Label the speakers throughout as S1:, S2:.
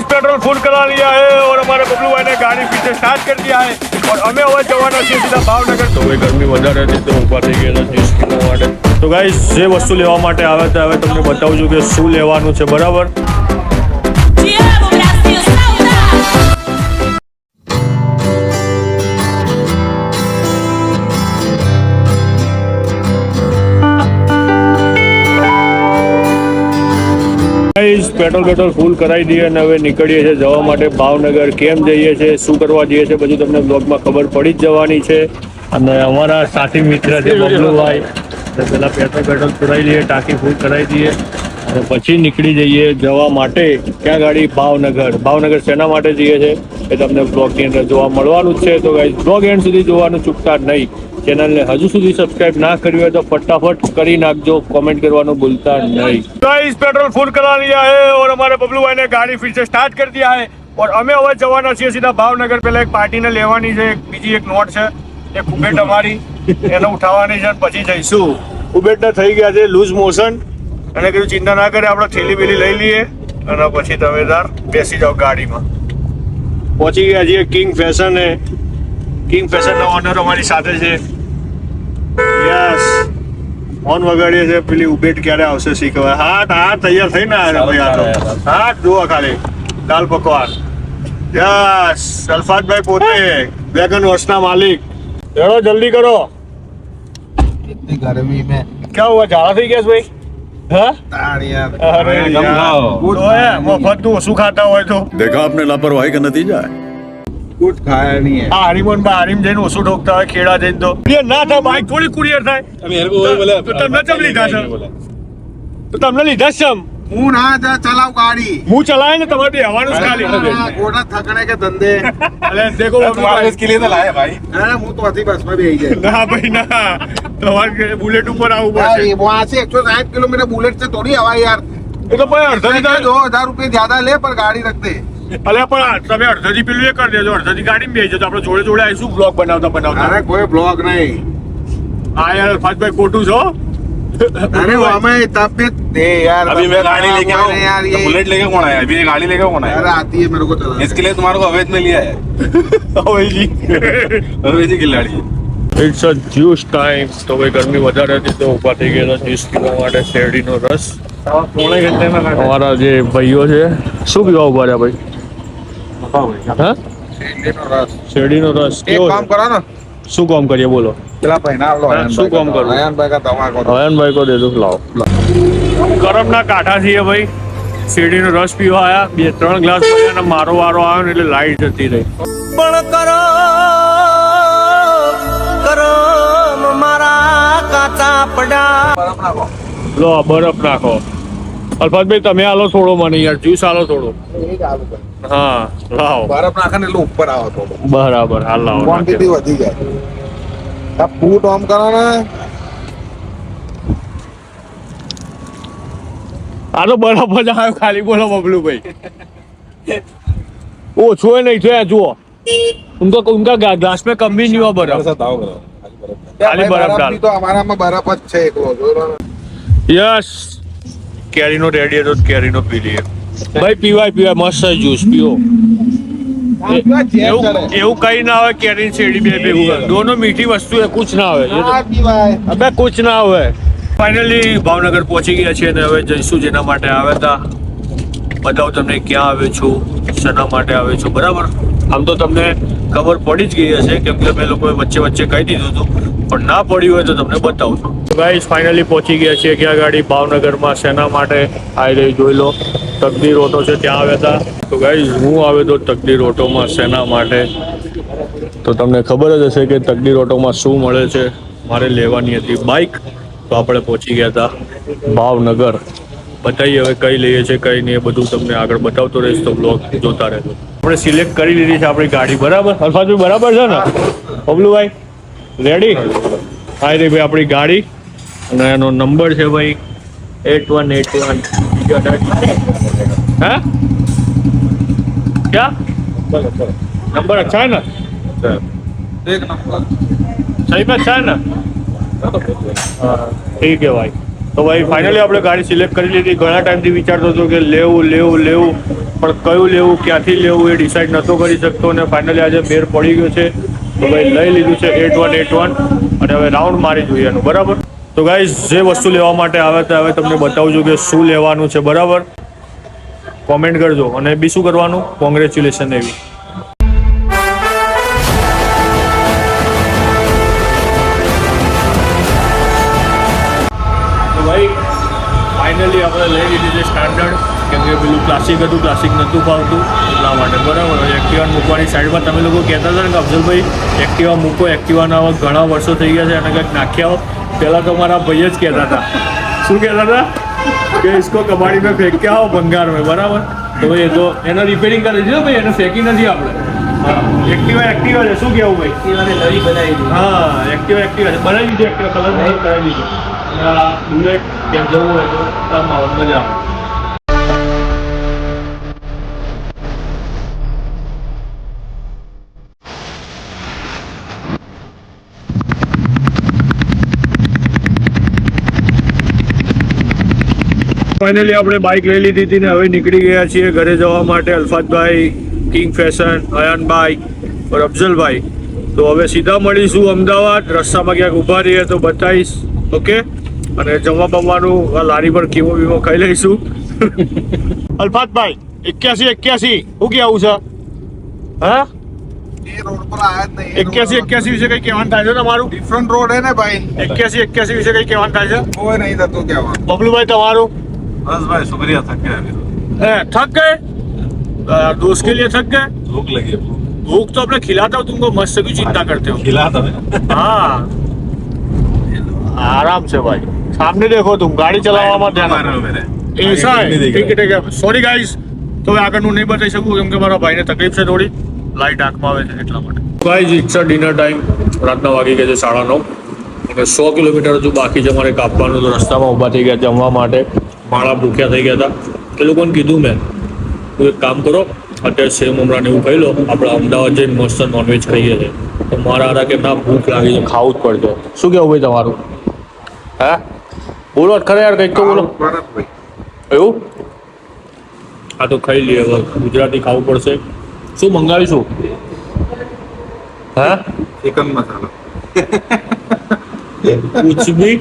S1: Guys petrol full करा लिया है और हमारे बबलू भाई ने गाड़ी फिर से स्टार्ट कर दिया है और हमें હવે જવાના છે સીધા ભાવનગર। તો ભાઈ ગરમી વધારે હતી તો ઊભા થઈ ગયા હતા જ્યુસ પીવા માટે। તો ગાઈસ જે વસ્તુ લેવા માટે આવે તો હવે તમને બતાવું છું કે શું લેવાનું છે, બરાબર? પેટ્રોલ ફૂલ કરાવી દઈએ અને હવે નીકળીએ છીએ જવા માટે ભાવનગર। કેમ જઈએ છીએ, શું કરવા જઈએ છીએ, બધું તમને બ્લોગમાં ખબર પડી જ જવાની છે। અને અમારા સાથી મિત્ર છે બબલુભાઈ, પેલા પેટ્રોલ પુરાવી લઈએ, ટાંકી ફૂલ કરાવી દઈએ અને પછી નીકળી જઈએ જવા માટે। ક્યાં ગાડી? ભાવનગર। ભાવનગર શેના માટે જઈએ છે એ તમને બ્લોગની અંદર જોવા મળવાનું જ છે। તો ગાઈસ બ્લોગ એન્ડ સુધી જોવાનું ચૂકતા નહીં। ચેનલને હજુ સુધી સબસ્ક્રાઇબ ના કરી હોય તો फटाफट કરી નાખજો, कमेंट કરવાનું ભૂલતા नहीं। गाइस पेट्रोल फुल करा लिया है और हमारे बबलू भाई ने गाड़ी फिर से स्टार्ट कर दिया है और हमें હવે જવાના છીએ સીધા ભાવનગર। પહેલા એક પાર્ટીને લેવાની છે, બીજી એક નોટ છે, એક ઉબેટ અમારી એને ઉઠાવવાની છે, પછી જઈશું। ઉબેટને થઈ ગયા છે લૂઝ મોશન અને કીધું ચિંતા ના કરે, આપણે થેલી બેલી લઈ લઈએ અને પછી તમે તાર બેસી જાઓ ગાડીમાં। પહોંચી ગયા છીએ કિંગ ફેશન। કિંગ ફેશનનો ઓનર અમારી સાથે છે। યસ, ફોન વગાડીએ છે, પેલી ઉબેટ ક્યારે આવશે શીખવા। હા તૈયાર થઈને આવ્યા ભાઈ, આ તો હા જુઓ ખાલી દાલ પકવાન। યસ, સલ્ફાતભાઈ પોતે વેગન હોર્સના માલિક। ચલો જલ્દી કરો।
S2: इतनी गर्मी में
S1: क्या हुआ, ઝાડા થઈ ગયા છે ભાઈ? હા અરે યાર, મફત નું ઓછું ખાતા હોય તો
S3: देखा आपने लापरवाही का नतीजा है।
S2: कुछ खाया नहीं है।
S1: આ હરીમોન બા હરીમ જઈને ઓછું ઠોકતા હોય, ખેડા જઈને તો કુરિયર ના થાય, બાઈક થોડી કુરિયર થાય। તો તમને ચમ લીધા છે? તો તમને લીધા છે ચમ?
S2: હું ના જા ચલાવ ગાડી,
S1: હું ચલાવે ને તમારે બેહવાનું જ ખાલી।
S2: गोटा थकने के धंधे।
S1: અરે દેખો
S2: इसके लिए तो लाया भाई। अरे હું તો અધી બસ માં બેહી જાય।
S1: ના ભાઈ ના, તમારે બુલેટ ઉપર આવવું પડશે।
S2: वहाँ से 160 किलोमीटर बुलेट से थोड़ी हवा यार।
S1: એ તો ભાઈ અડધાથી
S2: 2000 रुपए ज्यादा ले पर गाड़ी रख दे।
S1: અલે પણ તમે અડધાથી પેલું એ કરી દેજો, અડધાથી ગાડીમાં બેસી જજો, આપણે જોડે જોડે આવીશું બ્લોગ બનાવતા।
S2: अरे कोई ब्लॉग नहीं।
S1: હા યાર અલ્ફાજભાઈ ખોટું છો।
S2: अरे हमें तबियत दे यार।
S4: अभी मैं गाड़ी लेके आऊँ
S2: यार, ये
S4: बुलेट लेके कौन आया? अभी ये गाड़ी लेके कौन
S2: यार
S4: आया?
S2: आती है मेरे को चलाने।
S4: इसके लिए तुम्हारे को अवैध में लिया है।
S1: અવેજી
S4: अवैध की खिलाड़ी है।
S1: It's a juice time. તો ભાઈ ગરમી વધારે હતી તો ઊભા થઈ ગયા હતા જ્યુસ પીવા માટે। શેરડીનો રસ અમારા જે ભાઈઓ છે, શું પીવા ઉભા રહ્યા ભાઈ? હા, શેરડીનો રસ
S2: एक
S1: કેવો
S2: काम
S1: છે?
S2: करो ना,
S1: શું કામ કરીએ બોલો?
S2: चला पहना लो।
S1: શું કામ કરું?
S2: अयान भाई का दवा को
S1: હયનભાઈ કો દે દો, લાવો। ગરમના કાંઠા છીએ ભાઈ, શેરડીનો રસ પીવા આવ્યા, 2-3 ગ્લાસ પડ્યા અને મારો વારો આવ્યો ને એટલે લાઈટ જતી રહી।
S5: પણ કરમ મારા કાચા પડા।
S1: લો બરફ નાખો। અલ્ફાજભાઈ તમે આલો થોડો, મને યાર જ્યુસ આલો થોડો। હા લાવો,
S2: बर्फ नाखने लो ऊपर आओ तो
S1: બરાબર હાલ લાવો।
S2: क्वांटिटी वधी जाए। अब फूट ऑन करो ना।
S1: આ તો બરફ જ આવ્યો ખાલી, બોલો બબલુભાઈ। ઓછો નહીં થયો, જુઓ उनका ग्लास में कम भी नहीं हुआ बर्फ। खाली बर्फ डाल।
S2: तो हमारा में बर्फ જ છે એકલો જોરો।
S1: यस, કેરીનો રેડી હતો, કેરીનો પી લઈએ ભાઈ। પીવાય મસ્ત જ્યુસ પીઓ। એવું કઈ ના આવે, કેરી શેરડી બે ભેગું દોનો મીઠી વસ્તુ है, कुछ ना આવે। अबे कुछ ना આવે। ફાઇનલી ભાવનગર પહોંચી ગયા છીએ અને હવે જઈશું જેના માટે આવ્યા હતા। બતાવું તમને ક્યાં આવ્યો છું, શેના માટે આવ્યો છું, બરાબર? આમ તો તમને ખબર પડી જ ગઈ હશે કેમ કે મેં લોકોએ વચ્ચે કહી દીધું હતું, પણ ના પડ્યું હોય તો તમને બતાવું છું। ગાઈસ ફાઇનલી પહોંચી ગયા છીએ ક્યાં ગાડી? ભાવનગરમાં। શેના માટે આવી રહી જોઈ લો, તકદીર ઓટો છે, ત્યાં આવ્યા હતા। તો ગાઈસ હું આવ્યો તો તકદીર ઓટોમાં શેના માટે? તો તમને ખબર જ હશે કે તકદીર ઓટોમાં શું મળે છે। મારે લેવાની હતી બાઇક, તો આપણે પહોંચી ગયા હતા ભાવનગર। બતાવીએ હવે કઈ લઈએ છીએ કઈ નહીં, એ બધું તમને આગળ બતાવતો રહીશ, તો બ્લોગ જોતા રહેજો। આપણે સિલેક્ટ કરી લીધી છે આપણી ગાડી, બરાબર? અલ્ફાજભાઈ બરાબર છે ને? બબલુભાઈ રેડી? હા રે ભાઈ આપણી ગાડી અને એનો નંબર છે ભાઈ 8181। હા क्या नंबर अच्छा है ना?
S2: एक नंबर
S1: सही में अच्छा है ना? ठीक है भाई। તો ભાઈ ફાઇનલી આપણે ગાડી સિલેક્ટ કરી લીધી। ઘણા ટાઈમથી વિચારતો હતો કે લેવું પણ કયું લેવું ક્યાંથી લેવું એ ડિસાઈડ નહોતો કરી શકતો અને ફાઇનલી આજે મેર પડી ગયો છે. તો ભાઈ લઈ લીધું છે 8181 અને હવે રાઉન્ડ મારી જોઈએ એનું. બરાબર. તો ગાઈઝ જે વસ્તુ લેવા માટે આવે તો હવે તમને બતાવું છું કે શું લેવાનું છે. બરાબર, કોમેન્ટ કરજો અને બી શું કરવાનું, કોંગ્રેચ્યુલેશન એવી. તો ભાઈ ફાઇનલી આપણે લઈ લીધી છે સ્ટાન્ડર્ડ, કેમ કે પેલું ક્લાસિક હતું, ક્લાસિક નહોતું ફાવતું એટલા માટે. બરાબર. એક્ટિવા મૂકવાની સાઈડમાં તમે લોકો કહેતા હતા ને કે અફઝલભાઈ એક્ટિવા મૂકો, એક્ટિવાના હવે ઘણા વર્ષો થઈ ગયા છે અને કંઈક નાખ્યા આવો. પહેલાં તો મારા ભાઈ જ કહેતા હતા. શું કહેતા હતા? કે इसको કબાડી में फेंक के आओ ભંગાર में. બરાબર. તો ભાઈ એ તો એને રિપેરિંગ કરી દીધું ભાઈ, એને ફેંકી નથી આપણે. હા, એક્ટિવા છે. શું કહેવું ભાઈ? હા, એક્ટિવા છે, બનાવી દીધું. એક્ટિવા કલર કરાવી દીધું. બુલેટ કેમ જવું હોય તો કામ આવે, મજા આવે. ફાઇનલી આપણે બાઇક લઈ લીધી હતી ને હવે નીકળી ગયા છીએ ઘરે જવા માટે. અલ્ફાતભાઈ, કિંગ ફેશન, અયાનભાઈ और અફઝલભાઈ. તો હવે સીધા મળીશું અમદાવાદ. રસ્તામાં ક્યાંક ઊભા રહીએ તો બતાવીશ. ઓકે. અને જમવા બમવાનું લારી પર કીમો બીમો ખાઈ લઈશું. અલ્ફાતભાઈ 81 શું કેવું છે? હા,
S2: એ રોડ પર આયા જ નહીં.
S1: 81 વિશે કઈ કહેવાનું થાય છે તમારું?
S2: ડિફરન્ટ રોડ હે ને ભાઈ.
S1: 81 વિશે કઈ કહેવાનું થાય છે?
S2: કોઈ નહીં થતું કહેવાનું.
S1: બબલુભાઈ તમારું?
S4: बस भाई शुक्रिया, थक गए अभी
S1: थक गए? दोस्त के लिए थक गए?
S4: तो भूख लगी है,
S1: भूख तो अपने खिलाता हूँ तुमको, मस्त क्यों चिंता करते हो?
S4: खिला था मैं
S1: हाँ, आराम से भाई. सामने देखो तुम, गाड़ी चलावવામાં ધ્યાન
S4: मार रहे हो मेरे
S1: આપો. ऐसा है. ठीक है. સોરી ગાઈઝ, તો હવે આગળનું નહીં બતાવી શકું કેમ કે મારા ભાઈને તકલીફ છે થોડી, લાઈટ આંખમાં આવે છે એટલા માટે. Guys it's a dinner time. રાતના વાગી ગયા છે 9:30 અને 100 કિલોમીટર હજુ બાકી છે મારે કાપવાનું. તો રસ્તામાં ઊભા થઈ ગયા જમવા માટે. માળા ભૂખ્યા થઈ ગયા હતા. એ લોકોને કીધું મેં, તું એક કામ કરો, અત્યારે સેવ મમરાને એવું ખાઈ લો, આપણે અમદાવાદ જઈને મસ્ત નોનવેજ ખાઈએ છીએ. તો મારા હારા કે ના, ભૂખ લાગી છે, ખાવું જ પડશે. શું કહેવું ભાઈ તમારું? હે, બોલો ખરે યાર, કંઈક તો બોલો. એવું? હા તો ખાઈ લઈએ. હવે ગુજરાતી ખાવું પડશે. શું મંગાવીશું? હે,
S4: चिकन मसाला
S1: કુછ ભી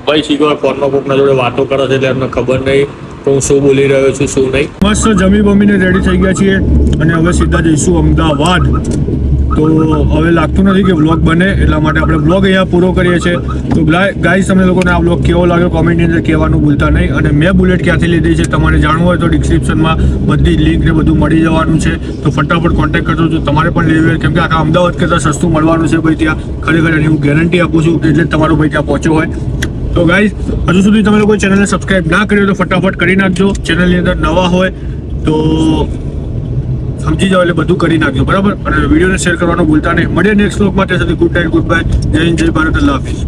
S1: ભાઈ. શીખવા ફોનમાં કોકના જોડે વાતો કરે છે એટલે એમને ખબર નહીં તો હું શું બોલી રહ્યો છું શું નહીં. મસ્ત જમી બમીને રેડી થઈ ગયા છીએ અને હવે સીધા જઈશું અમદાવાદ. તો હવે લાગતું નથી કે વ્લોગ બને, એટલા માટે આપણે વ્લોગ અહીંયા પૂરો કરીએ છીએ. તો ગાઈઝ, તમને લોકોને આ વ્લોગ કેવો લાગ્યો કોમેન્ટની અંદર કહેવાનું ભૂલતા નહીં. અને મેં બુલેટ ક્યાંથી લીધી છે તમારે જાણવું હોય તો ડિસ્ક્રિપ્શનમાં બધી લિંક ને બધું મળી જવાનું છે. તો ફટાફટ કોન્ટેક્ટ કરજો જો તમારે પણ લેવી હોય, કેમ કે આખા અમદાવાદ કરતાં સસ્તું મળવાનું છે ભાઈ ત્યાં. ખરેખર એની હું ગેરંટી આપું છું, એટલે જ તમારો ભાઈ ત્યાં પહોંચ્યો હોય. તો ગાઈઝ, હજુ સુધી તમે લોકો ચેનલને સબસ્ક્રાઇબ ના કરી હોય તો ફટાફટ કરી નાખજો. ચેનલની અંદર નવા હોય તો સમજી જાઓ, એટલે બધું કરી નાખજો. બરાબર. અને વિડીયોને શેર કરવાનું ભૂલતા નહીં. મળીએ નેક્સ્ટ વ્લોગમાં. ત્યાં સુધી ગુડ નાઇટ, ગુડ બાય, જય હિન્દ, જય ભારત, અલ્લાહ હાફિઝ.